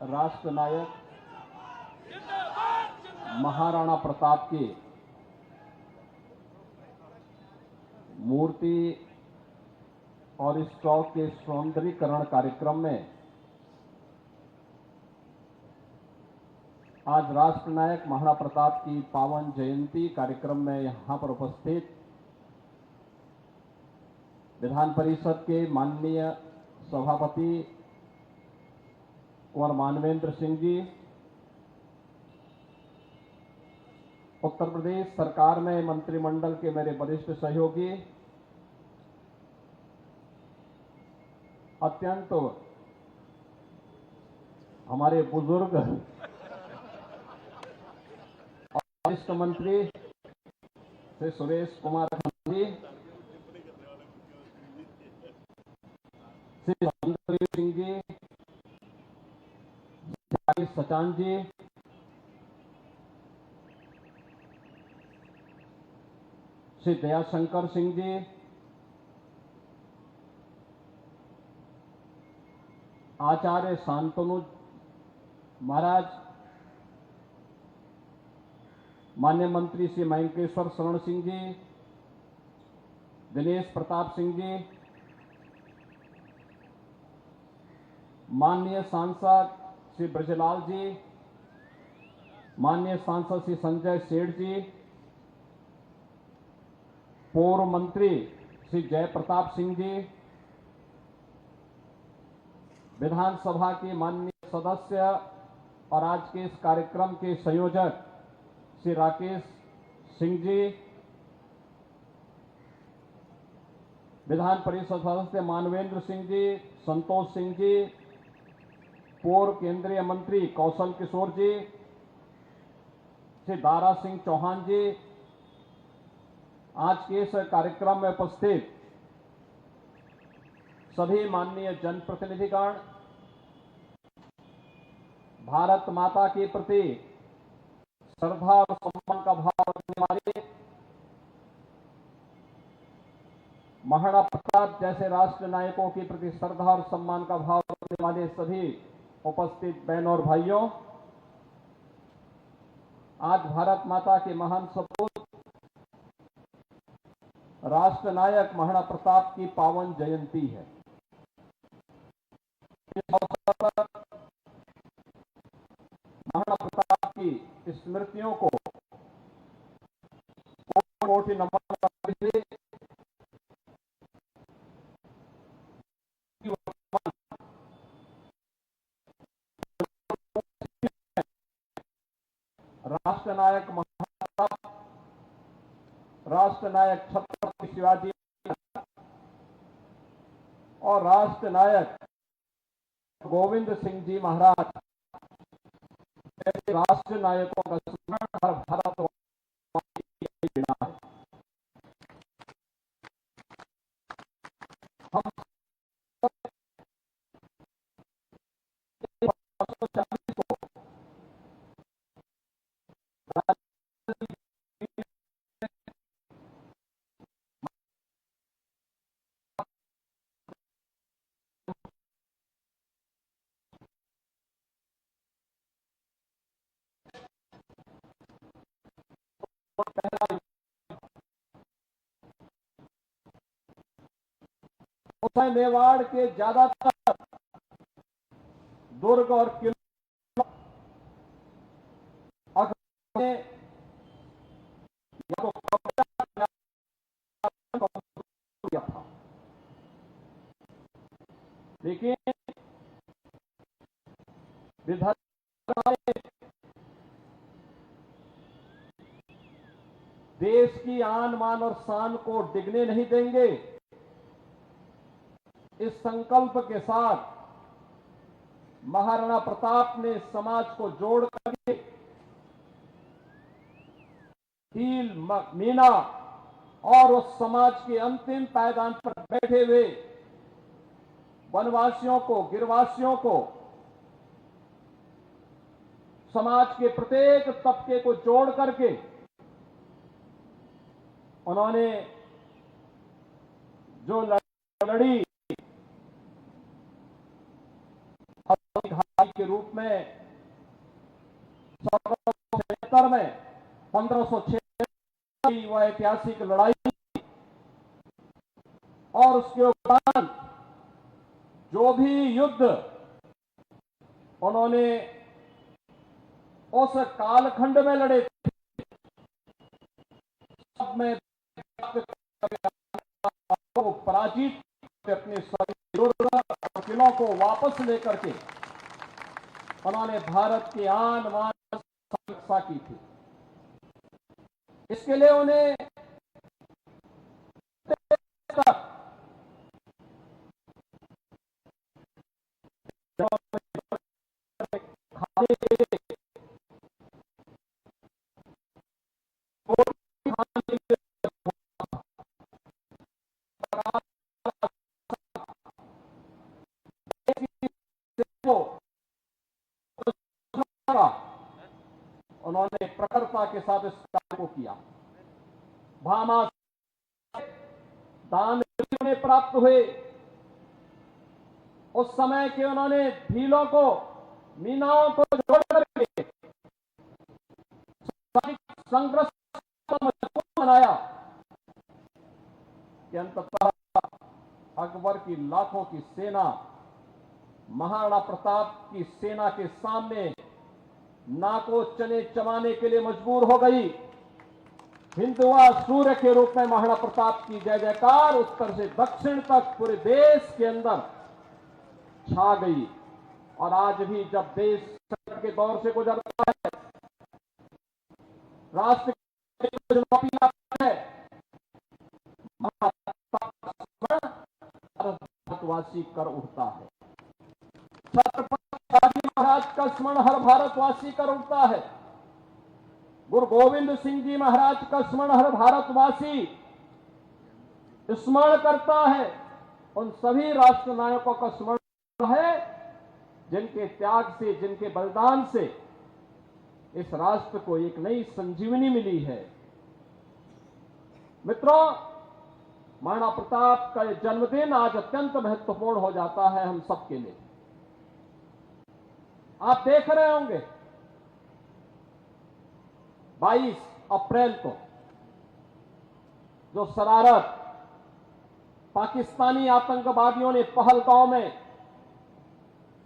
राष्ट्र नायक महाराणा प्रताप की मूर्ति और स्टॉक के सौंदर्यीकरण कार्यक्रम में आज राष्ट्र नायक महाराणा प्रताप की पावन जयंती कार्यक्रम में यहां पर उपस्थित विधान परिषद के माननीय सभापति कुंवर मानवेंद्र सिंह जी, उत्तर प्रदेश सरकार में मंत्रिमंडल के मेरे वरिष्ठ सहयोगी, अत्यंत हमारे बुजुर्ग और वरिष्ठ मंत्री श्री सुरेश कुमार जी, श्री सुंदर सिंह जी, श्री सचान जी, श्री दयाशंकर सिंह जी, आचार्य शांतनु महाराज, माननीय मंत्री श्री मयंकेश्वर शरण सिंह जी, दिनेश प्रताप सिंह जी, माननीय सांसद श्री ब्रजलाल जी, माननीय सांसद श्री संजय सेठ जी, पूर्व मंत्री श्री जयप्रताप सिंह जी, विधानसभा के माननीय सदस्य और आज के इस कार्यक्रम के संयोजक श्री राकेश सिंह जी, विधान परिषद सदस्य मानवेंद्र सिंह जी, संतोष सिंह जी, पूर्व केंद्रीय मंत्री कौशल किशोर जी, श्री दारा सिंह चौहान जी, आज के इस कार्यक्रम में उपस्थित सभी माननीय जनप्रतिनिधिगण, भारत माता के प्रति श्रद्धा और सम्मान का भाव रखने वाले, महाराणा प्रताप जैसे राष्ट्र नायकों के प्रति श्रद्धा और सम्मान का भाव रखने वाले सभी उपस्थित बहनों और भाइयों, आज भारत माता के महान सपूत राष्ट्र नायक महाराणा प्रताप की पावन जयंती है। इस अवसर पर महाराणा प्रताप की स्मृतियों को कोटि नमन करते हुए राष्ट्र नायक महाराणा प्रताप, राष्ट्र नायक छत्रपति शिवाजी और राष्ट्र नायक गोविंद सिंह जी महाराज जैसे राष्ट्र नायकों का स्मरण हर भारतवासी है। हम 1940 को मेवाड़ के ज्यादातर दुर्ग और किले था, लेकिन विधानसभा ने देश की आन मान और शान को डिगने नहीं देंगे, इस संकल्प के साथ महाराणा प्रताप ने समाज को जोड़ करके हील मीना और उस समाज के अंतिम पायदान पर बैठे हुए वनवासियों को, गिरवासियों को, समाज के प्रत्येक तबके को जोड़ करके उन्होंने जो लड़ी के रूप में 1776 में 1506 की वह ऐतिहासिक लड़ाई और उसके उपरांत जो भी युद्ध उन्होंने उस कालखंड में लड़े सब में पराजित अपने सभी किलों को वापस लेकर के उन्होंने भारत के आन बान रक्षा की थी। इसके लिए उन्हें उन्होंने प्रखरता के साथ इस कार्य को किया। भामा दान उन्हें प्राप्त हुए। उस समय के उन्होंने भीलों को मीनाओं को जोड़ करके संघर्ष मजबूत बनाया कि अंततः अकबर की लाखों की सेना महाराणा प्रताप की सेना के सामने नाको चने चबाने के लिए मजबूर हो गई। हिंदुआ सूर्य के रूप में महाराणा प्रताप की जय जयकार उत्तर से दक्षिण तक पूरे देश के अंदर छा गई। और आज भी जब देश संकट के दौर से गुजरता है, राष्ट्र चुनौती है, भारतवासी कर उठता है। छत्रपति शिवाजी महाराज का स्मरण हर भारतवासी कर उठता है। गुरु गोविंद सिंह जी महाराज का स्मरण हर भारतवासी स्मरण करता है। उन सभी राष्ट्र नायकों का स्मरण है जिनके त्याग से, जिनके बलिदान से इस राष्ट्र को एक नई संजीवनी मिली है। मित्रों, महाराणा प्रताप का जन्मदिन आज अत्यंत महत्वपूर्ण हो जाता है हम सबके लिए। आप देख रहे होंगे 22 अप्रैल को जो शरारत पाकिस्तानी आतंकवादियों ने पहलगांव में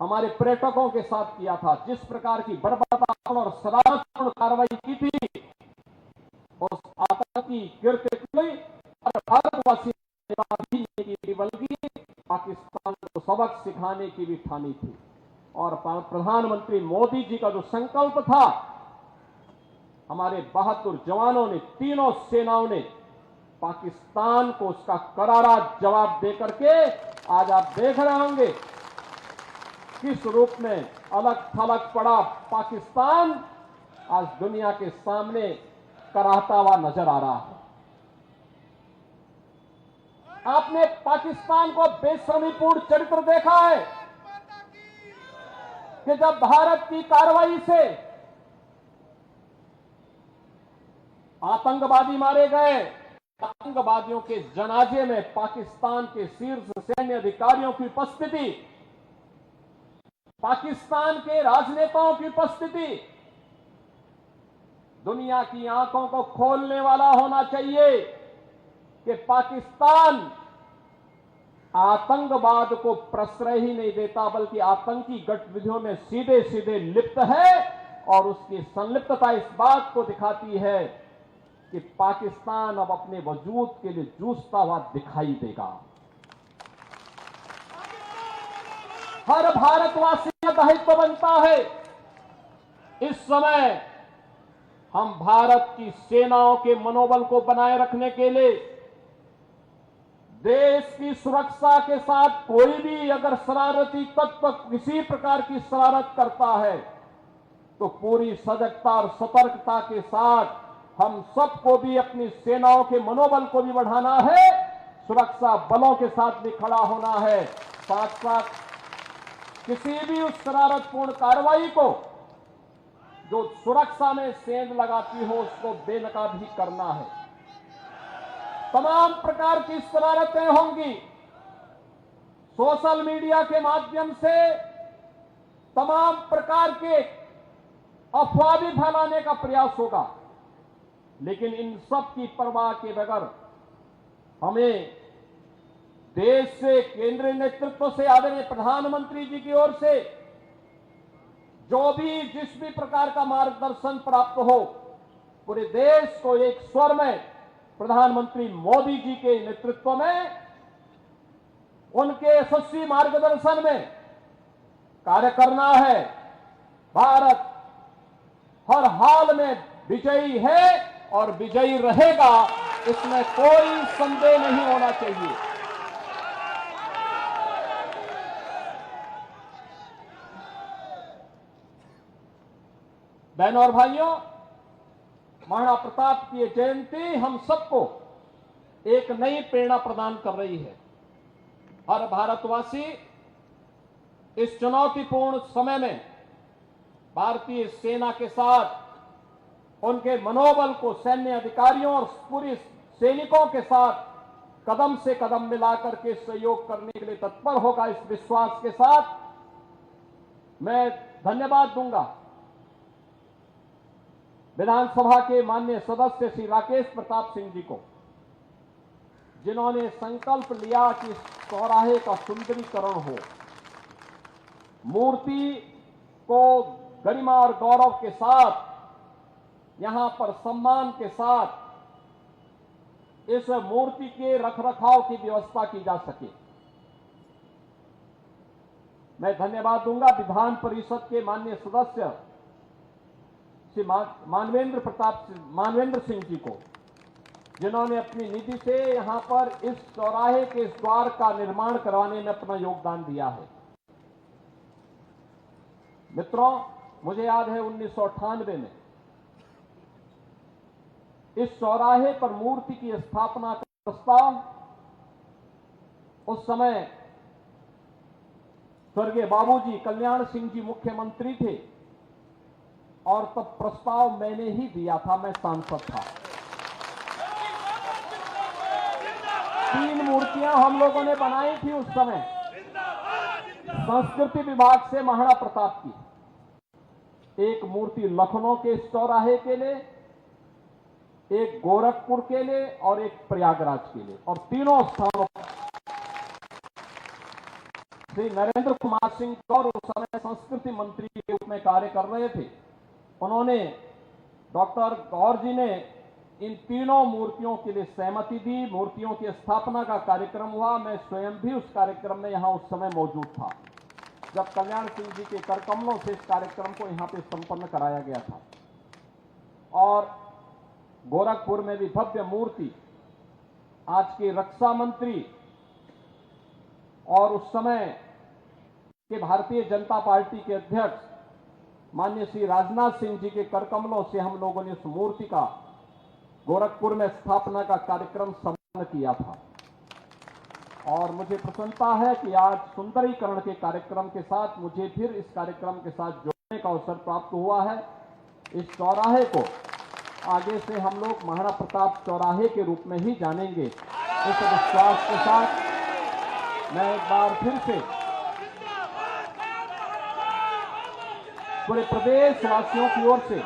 हमारे पर्यटकों के साथ किया था, जिस प्रकार की बर्बरतापूर्ण और शरारतपूर्ण कार्रवाई की थी, उस आतंकी कृत्य की और भारतवासी की बल्कि पाकिस्तान को सबक सिखाने की भी ठानी थी। और प्रधानमंत्री मोदी जी का जो संकल्प था, हमारे बहादुर जवानों ने, तीनों सेनाओं ने पाकिस्तान को उसका करारा जवाब देकर के आज आप देख रहे होंगे किस रूप में अलग थलग पड़ा पाकिस्तान आज दुनिया के सामने कराहता हुआ नजर आ रहा है। आपने पाकिस्तान को बेशर्मीपूर्ण चरित्र देखा है कि जब भारत की कार्रवाई से आतंकवादी मारे गए, आतंकवादियों के जनाजे में पाकिस्तान के शीर्ष सैन्य अधिकारियों की उपस्थिति, पाकिस्तान के राजनेताओं की उपस्थिति दुनिया की आंखों को खोलने वाला होना चाहिए कि पाकिस्तान आतंकवाद को प्रश्रय ही नहीं देता बल्कि आतंकी गतिविधियों में सीधे सीधे लिप्त है। और उसकी संलिप्तता इस बात को दिखाती है कि पाकिस्तान अब अपने वजूद के लिए जूझता हुआ दिखाई देगा। हर भारतवासी का दायित्व बनता है इस समय हम भारत की सेनाओं के मनोबल को बनाए रखने के लिए देश की सुरक्षा के साथ कोई भी अगर शरारती तत्व किसी प्रकार की शरारत करता है तो पूरी सजगता और सतर्कता के साथ हम सबको भी अपनी सेनाओं के मनोबल को भी बढ़ाना है, सुरक्षा बलों के साथ भी खड़ा होना है। साथ साथ किसी भी उस शरारतपूर्ण कार्रवाई को जो सुरक्षा में सेंध लगाती हो उसको बेनकाब भी करना है। तमाम प्रकार की शरारतें होंगी, सोशल मीडिया के माध्यम से तमाम प्रकार के अफवाह भी फैलाने का प्रयास होगा, लेकिन इन सब की परवाह के बगैर हमें देश से, केंद्रीय नेतृत्व से, आदरणीय प्रधानमंत्री जी की ओर से जो भी जिस भी प्रकार का मार्गदर्शन प्राप्त हो, पूरे देश को एक स्वर में प्रधानमंत्री मोदी जी के नेतृत्व में, उनके यशस्वी मार्गदर्शन में कार्य करना है। भारत हर हाल में विजयी है और विजयी रहेगा, इसमें कोई संदेह नहीं होना चाहिए। बहनों और भाइयों, महाराणा प्रताप की जयंती हम सबको एक नई प्रेरणा प्रदान कर रही है। हर भारतवासी इस चुनौतीपूर्ण समय में भारतीय सेना के साथ उनके मनोबल को, सैन्य अधिकारियों और पूरी सैनिकों के साथ कदम से कदम मिलाकर के सहयोग करने के लिए तत्पर होगा। इस विश्वास के साथ मैं धन्यवाद दूंगा विधानसभा के माननीय सदस्य श्री राकेश प्रताप सिंह जी को, जिन्होंने संकल्प लिया कि चौराहे का सुंदरीकरण हो, मूर्ति को गरिमा और गौरव के साथ, यहां पर सम्मान के साथ इस मूर्ति के रखरखाव की व्यवस्था की जा सके। मैं धन्यवाद दूंगा विधान परिषद के माननीय सदस्य श्री मानवेंद्र सिंह जी को, जिन्होंने अपनी निधि से यहां पर इस चौराहे के इस द्वार का निर्माण करवाने में अपना योगदान दिया है। मित्रों, मुझे याद है 1998 में इस चौराहे पर मूर्ति की स्थापना का प्रस्ताव उस समय स्वर्गीय बाबूजी कल्याण सिंह जी मुख्यमंत्री थे और तब प्रस्ताव मैंने ही दिया था, मैं सांसद था। 3 मूर्तियां हम लोगों ने बनाई थी उस समय संस्कृति विभाग से महाराणा प्रताप की। एक मूर्ति लखनऊ के इस चौराहे के लिए, एक गोरखपुर के लिए और एक प्रयागराज के लिए, और तीनों स्थानों पर श्री नरेंद्र कुमार सिंह गौर उस समय संस्कृति मंत्री के रूप में कार्य कर रहे थे। उन्होंने, डॉक्टर गौर जी ने इन तीनों मूर्तियों के लिए सहमति दी। मूर्तियों की स्थापना का कार्यक्रम हुआ। मैं स्वयं भी उस कार्यक्रम में यहां उस समय मौजूद था, जब कल्याण सिंह जी के करकमलों से इस कार्यक्रम को यहां पे संपन्न कराया गया था। और गोरखपुर में भी भव्य मूर्ति आज के रक्षा मंत्री और उस समय के भारतीय जनता पार्टी के अध्यक्ष माननीय श्री राजनाथ सिंह जी के करकमलों से हम लोगों ने उस मूर्ति का गोरखपुर में स्थापना का कार्यक्रम संपन्न किया था। और मुझे प्रसन्नता है कि आज सुंदरीकरण के कार्यक्रम के साथ मुझे फिर इस कार्यक्रम के साथ जोड़ने का अवसर प्राप्त हुआ है। इस चौराहे को आगे से हम लोग महाराणा प्रताप चौराहे के रूप में ही जानेंगे। इस विश्वास के साथ मैं एक बार फिर से पूरे प्रदेश वासियों की ओर से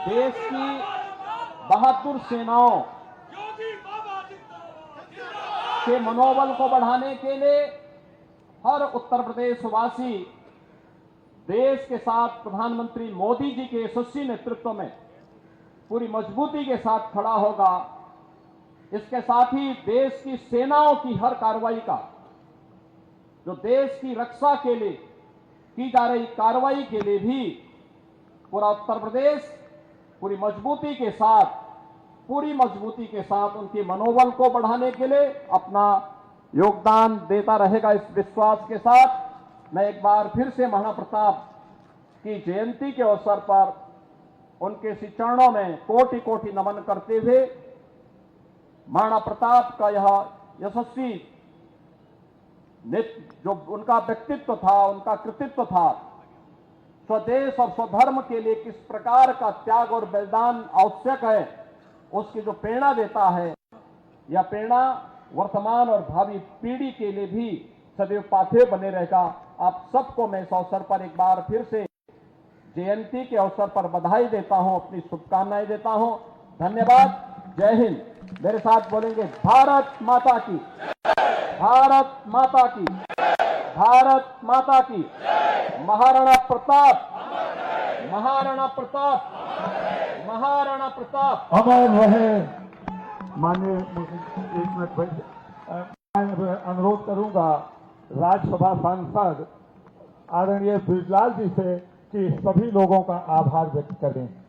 देश की बहादुर सेनाओं के मनोबल को बढ़ाने के लिए हर उत्तर प्रदेश वासी देश के साथ प्रधानमंत्री मोदी जी के यशस्वी नेतृत्व में पूरी मजबूती के साथ खड़ा होगा। इसके साथ ही देश की सेनाओं की हर कार्रवाई का, जो देश की रक्षा के लिए की जा रही कार्रवाई के लिए भी पूरा उत्तर प्रदेश पूरी मजबूती के साथ उनके मनोबल को बढ़ाने के लिए अपना योगदान देता रहेगा। इस विश्वास के साथ मैं एक बार फिर से महाराणा प्रताप की जयंती के अवसर पर उनके श्री चरणों में कोटि कोटि नमन करते हुए महाराणा प्रताप का यह यशस्वी जो उनका व्यक्तित्व था, उनका कृतित्व था, स्वदेश और स्वधर्म के लिए किस प्रकार का त्याग और बलिदान आवश्यक है, उसकी जो प्रेरणा देता है, यह प्रेरणा वर्तमान और भावी पीढ़ी के लिए भी सदैव पाथेय बने रहेगा। आप सबको मैं इस अवसर पर एक बार फिर से जयंती के अवसर पर बधाई देता हूं, अपनी शुभकामनाएं देता हूं। धन्यवाद। जय हिंद। मेरे साथ बोलेंगे भारत माता की, भारत माता की, भारत माता की। महाराणा प्रताप, महाराणा प्रताप, महाराणा प्रताप अमर रहे। माननीय एक मिनट मैं अनुरोध करूंगा राज्यसभा सांसद आदरणीय ब्रिजलाल जी से कि सभी लोगों का आभार व्यक्त करें।